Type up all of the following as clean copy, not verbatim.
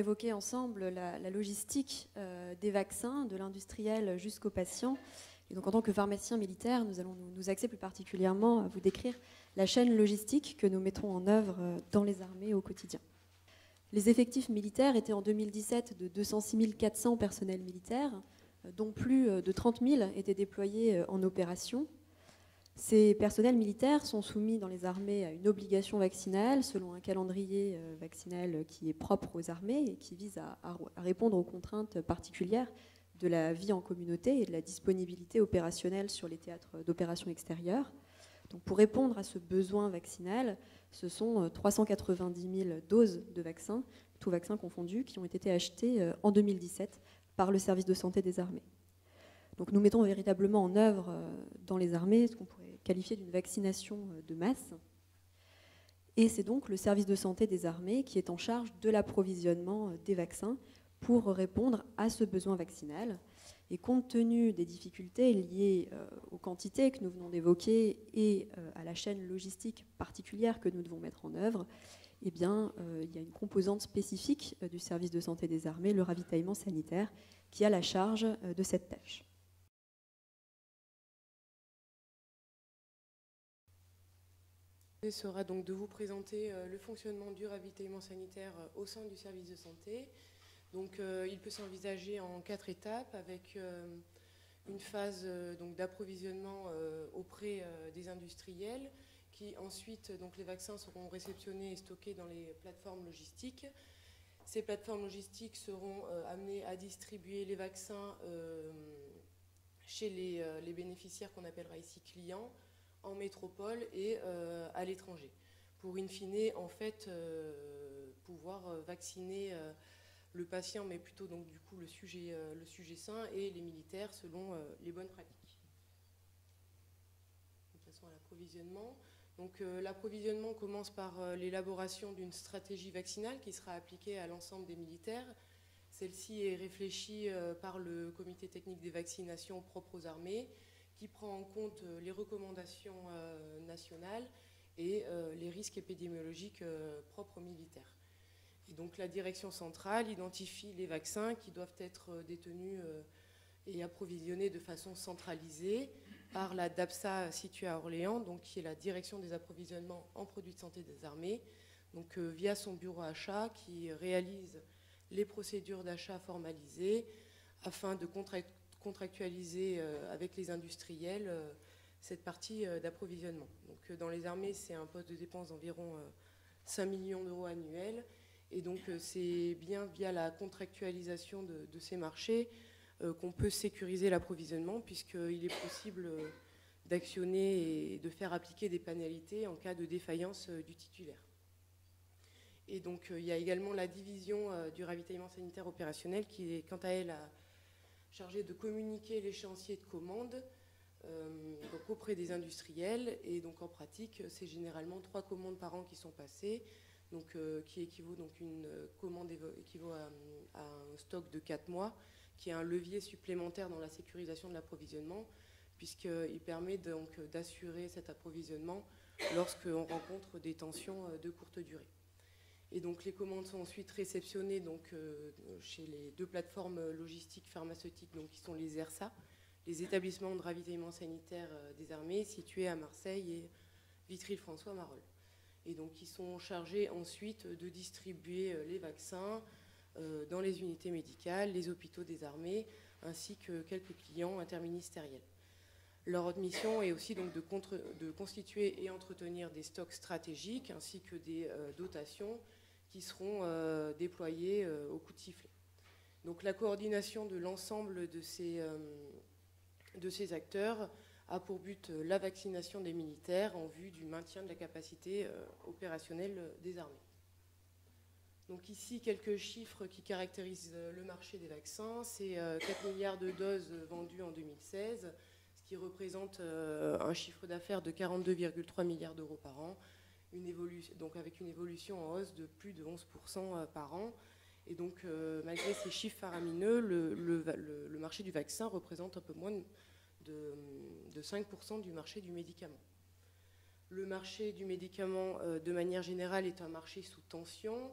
Évoquer ensemble la logistique des vaccins, de l'industriel jusqu'au patient. Et donc en tant que pharmacien militaire, nous allons nous axer plus particulièrement à vous décrire la chaîne logistique que nous mettrons en œuvre dans les armées au quotidien. Les effectifs militaires étaient en 2017 de 206 400 personnels militaires, dont plus de 30 000 étaient déployés en opération. Ces personnels militaires sont soumis dans les armées à une obligation vaccinale selon un calendrier vaccinal qui est propre aux armées et qui vise à répondre aux contraintes particulières de la vie en communauté et de la disponibilité opérationnelle sur les théâtres d'opérations extérieures. Donc pour répondre à ce besoin vaccinal, ce sont 390 000 doses de vaccins, tous vaccins confondus, qui ont été achetées en 2017 par le service de santé des armées. Donc nous mettons véritablement en œuvre dans les armées ce qu'on pourrait qualifier d'une vaccination de masse. Et c'est donc le service de santé des armées qui est en charge de l'approvisionnement des vaccins pour répondre à ce besoin vaccinal. Et compte tenu des difficultés liées aux quantités que nous venons d'évoquer et à la chaîne logistique particulière que nous devons mettre en œuvre, eh bien, il y a une composante spécifique du service de santé des armées, le ravitaillement sanitaire, qui a la charge de cette tâche. Sera donc de vous présenter le fonctionnement du ravitaillement sanitaire au sein du service de santé. Donc, il peut s'envisager en 4 étapes avec une phase d'approvisionnement auprès des industriels qui ensuite, donc, les vaccins seront réceptionnés et stockés dans les plateformes logistiques. Ces plateformes logistiques seront amenées à distribuer les vaccins chez les bénéficiaires qu'on appellera ici clients, en métropole et à l'étranger, pour in fine en fait pouvoir vacciner le patient, mais plutôt donc du coup le sujet sain et les militaires selon les bonnes pratiques. De toute façon à l'approvisionnement. Donc l'approvisionnement commence par l'élaboration d'une stratégie vaccinale qui sera appliquée à l'ensemble des militaires. Celle-ci est réfléchie par le comité technique des vaccinations propres aux armées, qui prend en compte les recommandations nationales et les risques épidémiologiques propres aux militaires. Et donc la direction centrale identifie les vaccins qui doivent être détenus et approvisionnés de façon centralisée par la DAPSA située à Orléans, donc qui est la direction des approvisionnements en produits de santé des armées, donc via son bureau achat qui réalise les procédures d'achat formalisées afin de contractualiser avec les industriels cette partie d'approvisionnement. Donc dans les armées, c'est un poste de dépense d'environ 5 millions d'euros annuels. Et donc c'est bien via la contractualisation de ces marchés qu'on peut sécuriser l'approvisionnement, puisqu'il est possible d'actionner et de faire appliquer des pénalités en cas de défaillance du titulaire. Et donc il y a également la division du ravitaillement sanitaire opérationnel qui est quant à elle chargée de communiquer l'échéancier de commande donc auprès des industriels. Et donc en pratique, c'est généralement 3 commandes par an qui sont passées, donc, qui équivaut donc une commande équivaut à un stock de 4 mois, qui est un levier supplémentaire dans la sécurisation de l'approvisionnement, puisqu'il permet donc d'assurer cet approvisionnement lorsqu'on rencontre des tensions de courte durée. Et donc les commandes sont ensuite réceptionnées donc, chez les 2 plateformes logistiques pharmaceutiques, donc, qui sont les ERSA, les établissements de ravitaillement sanitaire des armées, situés à Marseille et Vitry-le-François-Marolles. Et donc ils sont chargés ensuite de distribuer les vaccins dans les unités médicales, les hôpitaux des armées, ainsi que quelques clients interministériels. Leur mission est aussi donc de constituer et entretenir des stocks stratégiques, ainsi que des dotations qui seront déployées au coup de sifflet. Donc la coordination de l'ensemble de ces acteurs a pour but la vaccination des militaires en vue du maintien de la capacité opérationnelle des armées. Donc ici, quelques chiffres qui caractérisent le marché des vaccins. C'est 4 milliards de doses vendues en 2016, ce qui représente un chiffre d'affaires de 42,3 milliards d'euros par an, donc avec une évolution en hausse de plus de 11% par an. Et donc, malgré ces chiffres faramineux, le marché du vaccin représente un peu moins de 5% du marché du médicament. Le marché du médicament, de manière générale, est un marché sous tension.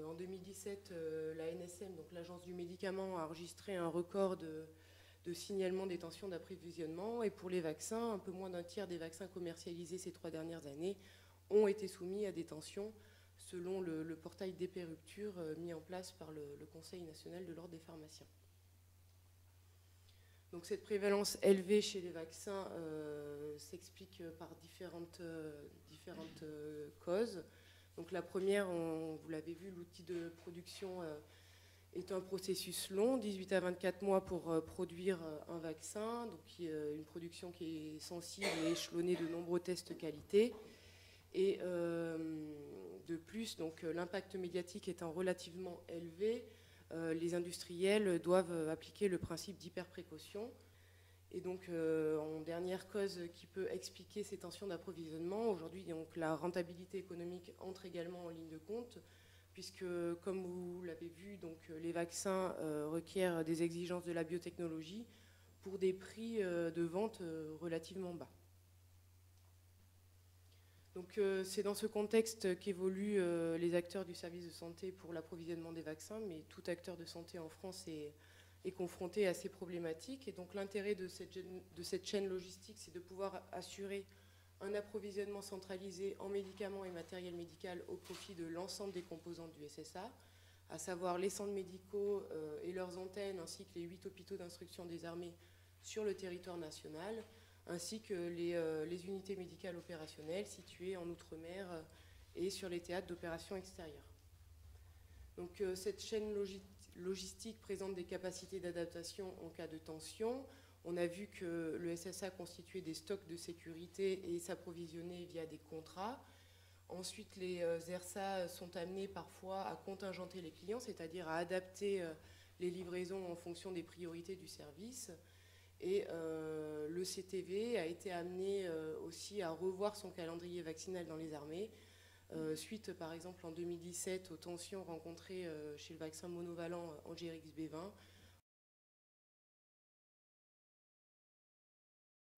En 2017, la NSM, donc l'Agence du médicament, a enregistré un record de signalement des tensions d'approvisionnement. Et pour les vaccins, un peu moins d'un tiers des vaccins commercialisés ces 3 dernières années ont été soumis à des tensions, selon le portail d'épée rupture mis en place par le Conseil national de l'ordre des pharmaciens. Donc cette prévalence élevée chez les vaccins s'explique par différentes causes. Donc la première, vous l'avez vu, l'outil de production est un processus long, 18 à 24 mois pour produire un vaccin, donc une production qui est sensible et échelonnée de nombreux tests qualité. Et de plus, donc l'impact médiatique étant relativement élevé, les industriels doivent appliquer le principe d'hyperprécaution. Et donc, en dernière cause qui peut expliquer ces tensions d'approvisionnement, aujourd'hui, donc, la rentabilité économique entre également en ligne de compte, puisque, comme vous l'avez vu, donc, les vaccins requièrent des exigences de la biotechnologie pour des prix de vente relativement bas. Donc, c'est dans ce contexte qu'évoluent les acteurs du service de santé pour l'approvisionnement des vaccins, mais tout acteur de santé en France est confronté à ces problématiques. Et donc l'intérêt de cette chaîne logistique, c'est de pouvoir assurer un approvisionnement centralisé en médicaments et matériel médical au profit de l'ensemble des composants du SSA, à savoir les centres médicaux et leurs antennes, ainsi que les 8 hôpitaux d'instruction des armées sur le territoire national, ainsi que les unités médicales opérationnelles situées en Outre-mer et sur les théâtres d'opérations extérieures. Donc cette chaîne logistique présente des capacités d'adaptation en cas de tension. On a vu que le SSA constituait des stocks de sécurité et s'approvisionnait via des contrats. Ensuite, les ERSA sont amenés parfois à contingenter les clients, c'est-à-dire à adapter les livraisons en fonction des priorités du service. Et le CTV a été amené aussi à revoir son calendrier vaccinal dans les armées, suite par exemple en 2017 aux tensions rencontrées chez le vaccin monovalent Angerix-B20.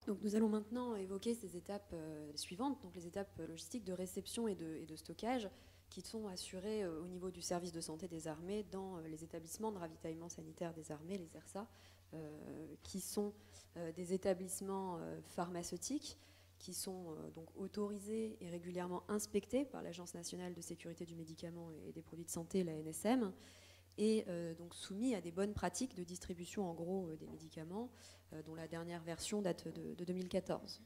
Donc nous allons maintenant évoquer ces étapes suivantes, donc les étapes logistiques de réception et de stockage qui sont assurées au niveau du service de santé des armées dans les établissements de ravitaillement sanitaire des armées, les ERSA, qui sont des établissements pharmaceutiques qui sont donc autorisés et régulièrement inspectés par l'Agence nationale de sécurité du médicament et des produits de santé, la NSM, et donc soumis à des bonnes pratiques de distribution en gros des médicaments, dont la dernière version date de 2014.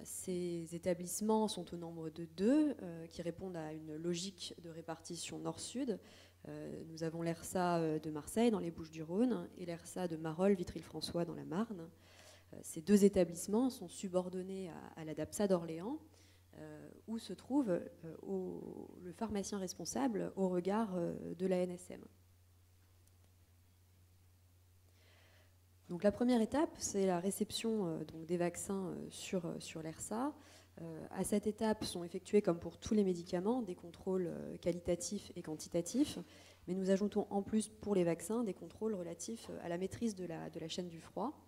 Ces établissements sont au nombre de 2 qui répondent à une logique de répartition nord-sud. Nous avons l'ERSA de Marseille dans les Bouches-du-Rhône et l'ERSA de Marolles, Vitry-le-François dans la Marne. Ces 2 établissements sont subordonnés à la DAPSA d'Orléans, où se trouve le pharmacien responsable au regard de la NSM. Donc la première étape, c'est la réception donc des vaccins sur l'ERSA. À cette étape sont effectués, comme pour tous les médicaments, des contrôles qualitatifs et quantitatifs, mais nous ajoutons en plus pour les vaccins des contrôles relatifs à la maîtrise de la chaîne du froid,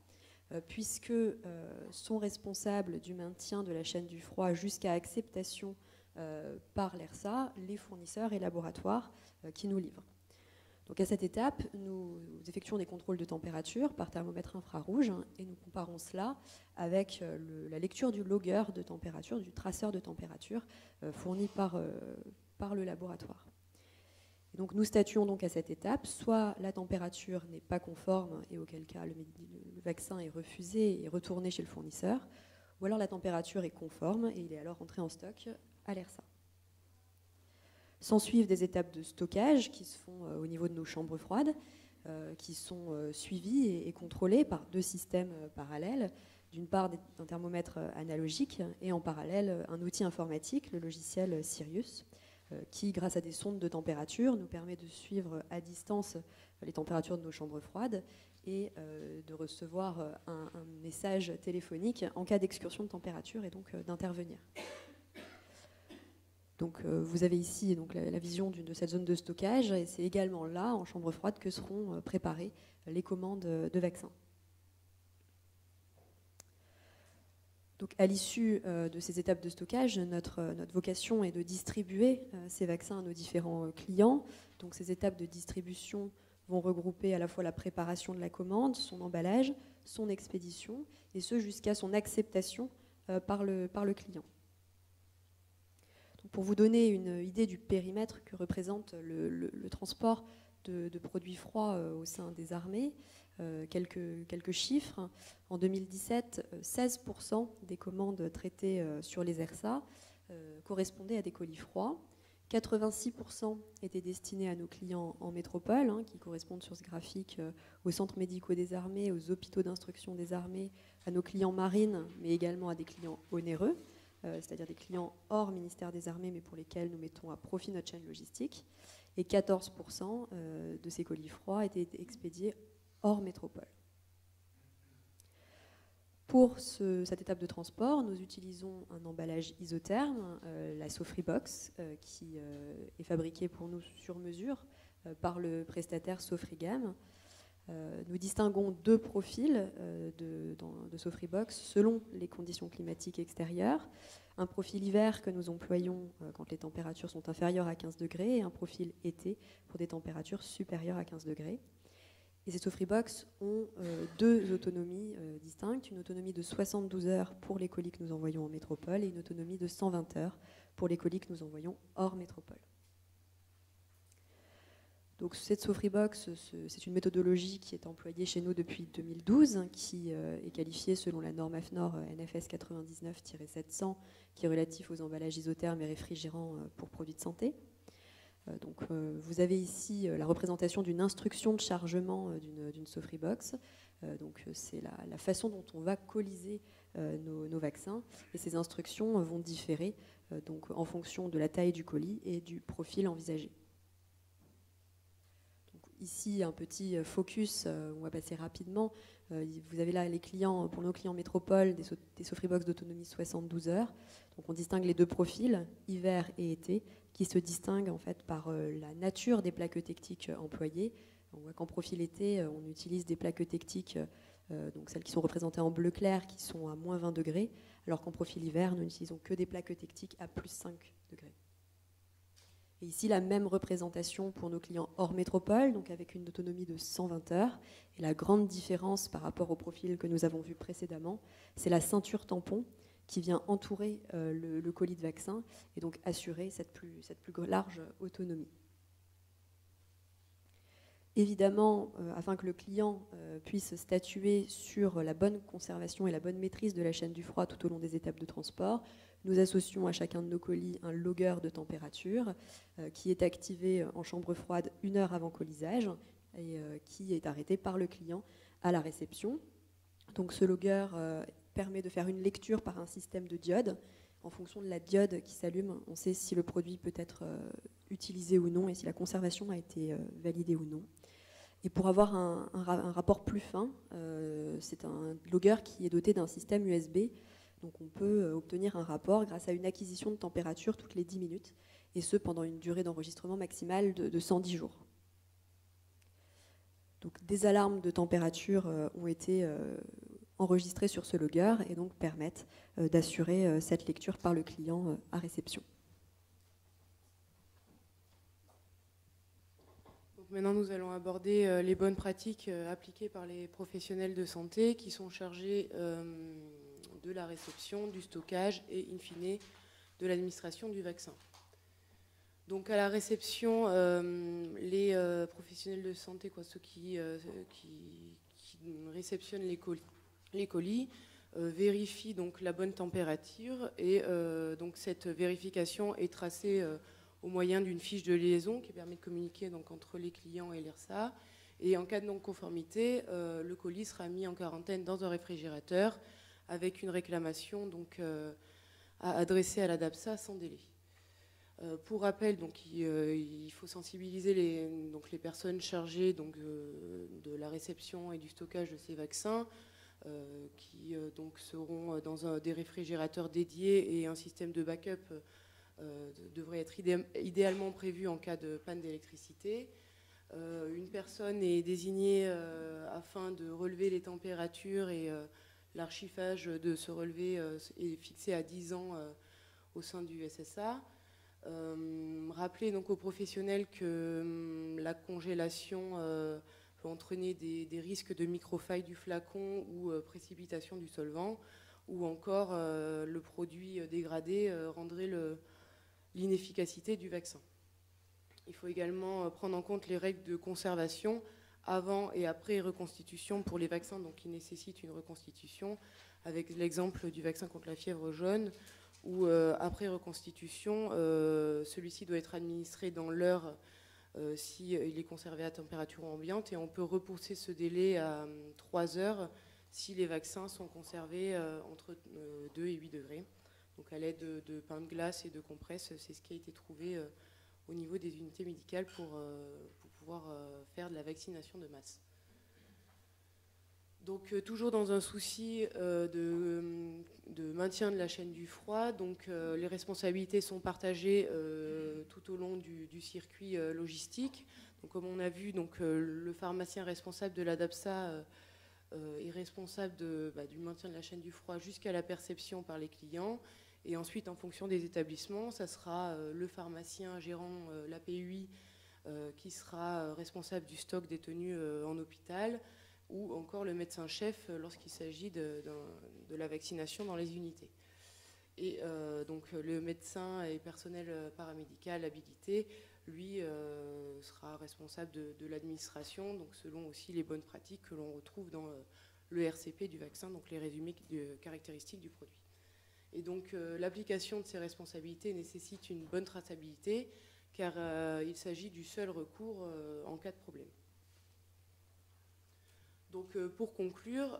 puisque sont responsables du maintien de la chaîne du froid jusqu'à acceptation par l'ERSA les fournisseurs et laboratoires qui nous livrent. Donc à cette étape, nous effectuons des contrôles de température par thermomètre infrarouge et nous comparons cela avec la lecture du logger de température, du traceur de température fourni par le laboratoire. Et donc nous statuons donc à cette étape, soit la température n'est pas conforme et auquel cas le vaccin est refusé et retourné chez le fournisseur, ou alors la température est conforme et il est alors entré en stock à l'ERSA. S'en suivent des étapes de stockage qui se font au niveau de nos chambres froides, qui sont suivies et contrôlées par 2 systèmes parallèles. D'une part, un thermomètre analogique et en parallèle un outil informatique, le logiciel Sirius, qui, grâce à des sondes de température, nous permet de suivre à distance les températures de nos chambres froides et de recevoir un message téléphonique en cas d'excursion de température et donc d'intervenir. Donc vous avez ici donc, la vision de cette zone de stockage et c'est également là, en chambre froide, que seront préparées les commandes de vaccins. Donc, à l'issue de ces étapes de stockage, notre vocation est de distribuer ces vaccins à nos différents clients. Donc, ces étapes de distribution vont regrouper à la fois la préparation de la commande, son emballage, son expédition, et ce jusqu'à son acceptation par le client. Donc, pour vous donner une idée du périmètre que représente le transport de produits froids au sein des armées, quelques chiffres. En 2017, 16% des commandes traitées sur les ERSA correspondaient à des colis froids. 86% étaient destinés à nos clients en métropole, qui correspondent sur ce graphique aux centres médicaux des armées, aux hôpitaux d'instruction des armées, à nos clients marines, mais également à des clients onéreux, c'est-à-dire des clients hors ministère des Armées, mais pour lesquels nous mettons à profit notre chaîne logistique. Et 14% de ces colis froids étaient expédiés hors métropole. Pour cette étape de transport, nous utilisons un emballage isotherme, la Sofribox, qui est fabriquée pour nous sur mesure par le prestataire Sofrigam. Nous distinguons deux profils de Sofribox selon les conditions climatiques extérieures. Un profil hiver que nous employons quand les températures sont inférieures à 15 degrés et un profil été pour des températures supérieures à 15 degrés. Et ces Sofribox ont deux autonomies distinctes, une autonomie de 72 heures pour les colis que nous envoyons en métropole et une autonomie de 120 heures pour les colis que nous envoyons hors métropole. Donc cette Sofribox, c'est une méthodologie qui est employée chez nous depuis 2012, qui est qualifiée selon la norme AFNOR NFS 99-700, qui est relatif aux emballages isothermes et réfrigérants pour produits de santé. Donc, vous avez ici la représentation d'une instruction de chargement d'une Sofribox. Donc, c'est la façon dont on va coliser nos vaccins. Et ces instructions vont différer donc, en fonction de la taille du colis et du profil envisagé. Donc, ici, un petit focus, on va passer rapidement. Vous avez là les clients, pour nos clients métropole, des Sofribox d'autonomie 72 heures. Donc, on distingue les deux profils, hiver et été, qui se distinguent en fait par la nature des plaques eutectiques employées. On voit qu'en profil été, on utilise des plaques eutectiques, donc celles qui sont représentées en bleu clair, qui sont à moins 20 degrés, alors qu'en profil hiver, nous n'utilisons que des plaques eutectiques à plus 5 degrés. Et ici, la même représentation pour nos clients hors métropole, donc avec une autonomie de 120 heures. Et la grande différence par rapport au profil que nous avons vu précédemment, c'est la ceinture tampon qui vient entourer le colis de vaccin et donc assurer cette plus large autonomie. Évidemment, afin que le client puisse statuer sur la bonne conservation et la bonne maîtrise de la chaîne du froid tout au long des étapes de transport, nous associons à chacun de nos colis un logger de température qui est activé en chambre froide 1 heure avant colisage et qui est arrêté par le client à la réception. Donc ce logger permet de faire une lecture par un système de diodes. En fonction de la diode qui s'allume, on sait si le produit peut être utilisé ou non et si la conservation a été validée ou non. Et pour avoir un rapport plus fin, c'est un logger qui est doté d'un système USB. Donc on peut obtenir un rapport grâce à une acquisition de température toutes les 10 minutes, et ce pendant une durée d'enregistrement maximale de 110 jours. Donc des alarmes de température ont été enregistrées sur ce logger et donc permettent d'assurer cette lecture par le client à réception. Donc maintenant, nous allons aborder les bonnes pratiques appliquées par les professionnels de santé qui sont chargés de la réception, du stockage et, in fine, de l'administration du vaccin. Donc à la réception, les professionnels de santé, ceux qui réceptionnent les colis vérifient donc la bonne température et donc cette vérification est tracée au moyen d'une fiche de liaison qui permet de communiquer donc, entre les clients et l'ERSA. Et en cas de non-conformité, le colis sera mis en quarantaine dans un réfrigérateur avec une réclamation donc, à adresser à la DAPSA sans délai. Pour rappel, donc, il faut sensibiliser les personnes chargées donc, de la réception et du stockage de ces vaccins qui donc, seront dans des réfrigérateurs dédiés et un système de backup devrait être idéalement prévu en cas de panne d'électricité. Une personne est désignée afin de relever les températures et l'archivage de ce relevé est fixé à 10 ans au sein du SSA. Rappeler donc aux professionnels que la congélation peut entraîner des risques de microfailles du flacon ou précipitation du solvant, ou encore le produit dégradé rendrait l'inefficacité du vaccin. Il faut également prendre en compte les règles de conservation avant et après reconstitution pour les vaccins donc, qui nécessitent une reconstitution, avec l'exemple du vaccin contre la fièvre jaune, où après reconstitution, celui-ci doit être administré dans l'heure s'il est conservé à température ambiante, et on peut repousser ce délai à 3 heures si les vaccins sont conservés entre 2 et 8 degrés. Donc à l'aide de pain de glace et de compresses, c'est ce qui a été trouvé au niveau des unités médicales pour pouvoir faire de la vaccination de masse. Donc toujours dans un souci de maintien de la chaîne du froid, donc les responsabilités sont partagées tout au long du circuit logistique. Donc comme on a vu, donc, le pharmacien responsable de l'ADAPSA est responsable du maintien de la chaîne du froid jusqu'à la perception par les clients. Et ensuite, en fonction des établissements, ça sera le pharmacien gérant l'APUI qui sera responsable du stock détenu en hôpital, ou encore le médecin-chef lorsqu'il s'agit de la vaccination dans les unités. Et donc le médecin et personnel paramédical habilité, lui, sera responsable de l'administration, donc selon aussi les bonnes pratiques que l'on retrouve dans le RCP du vaccin, donc les résumés de caractéristiques du produit. Et donc l'application de ces responsabilités nécessite une bonne traçabilité, car il s'agit du seul recours en cas de problème. Donc pour conclure,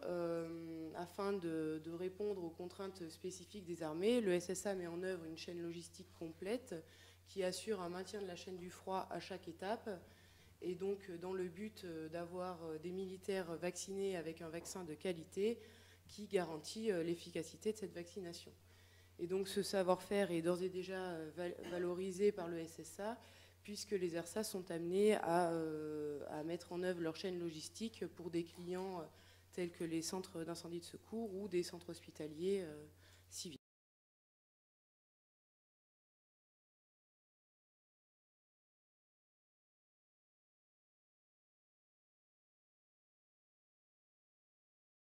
afin de répondre aux contraintes spécifiques des armées, le SSA met en œuvre une chaîne logistique complète qui assure un maintien de la chaîne du froid à chaque étape, et donc dans le but d'avoir des militaires vaccinés avec un vaccin de qualité qui garantit l'efficacité de cette vaccination. Et donc ce savoir-faire est d'ores et déjà valorisé par le SSA, puisque les ERSA sont amenés à mettre en œuvre leur chaîne logistique pour des clients tels que les centres d'incendie de secours ou des centres hospitaliers